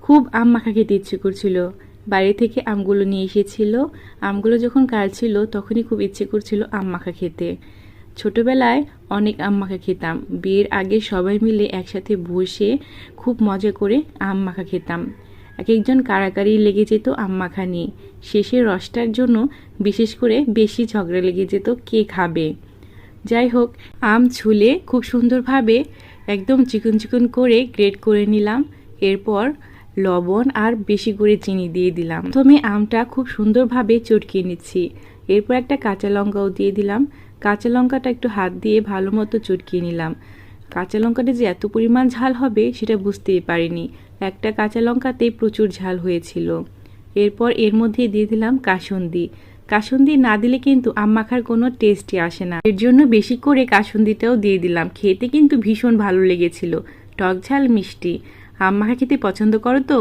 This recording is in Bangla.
খুব আম মাখা খেতে ইচ্ছে করছিল। বাইরে থেকে আমগুলো নিয়ে এসেছিল। আমগুলো যখন কাটছিল তখনই খুব ইচ্ছে করছিল আম মাখা খেতে। ছোটবেলায় অনেক আম মাখা খেতাম। বিয়ের আগে সবাই মিলে একসাথে বসে খুব মজা করে আম মাখা খেতাম। এক একজন কাড়াকাড়ি লেগে যেত আম মাখা নিয়ে। শেষের রসটার জন্য বিশেষ করে বেশি ঝগড়া লেগে যেত কে খাবে। যাই হোক, আম ছুলে খুব সুন্দরভাবে একদম চিকন চিকন করে গ্রেট করে নিলাম। এরপর লবণ আর বেশি করে চিনি দিয়ে দিলাম। প্রথমে আমটা খুব সুন্দরভাবে চটকিয়ে নিচ্ছি। এরপর একটা কাঁচা লঙ্কাও দিয়ে দিলাম। কাঁচা লঙ্কাটা একটু হাত দিয়ে ভালো মতো চটকিয়ে নিলাম। কাঁচা লঙ্কাটা যে এত পরিমাণ ঝাল হবে সেটা বুঝতেই পারিনি। একটা কাঁচা লঙ্কাতেই প্রচুর ঝাল হয়েছিল। এরপর এর মধ্যে দিয়ে দিলাম কাসুন্দি। কাসুন্দি না দিলে কিন্তু আম মাখার কোনো টেস্টই আসে না। এর জন্য বেশি করে কাসুন্দিটাও দিয়ে দিলাম। খেতে কিন্তু ভীষণ ভালো লেগেছিল। টক ঝাল মিষ্টি। আম মাখা খেতে পছন্দ করো তো?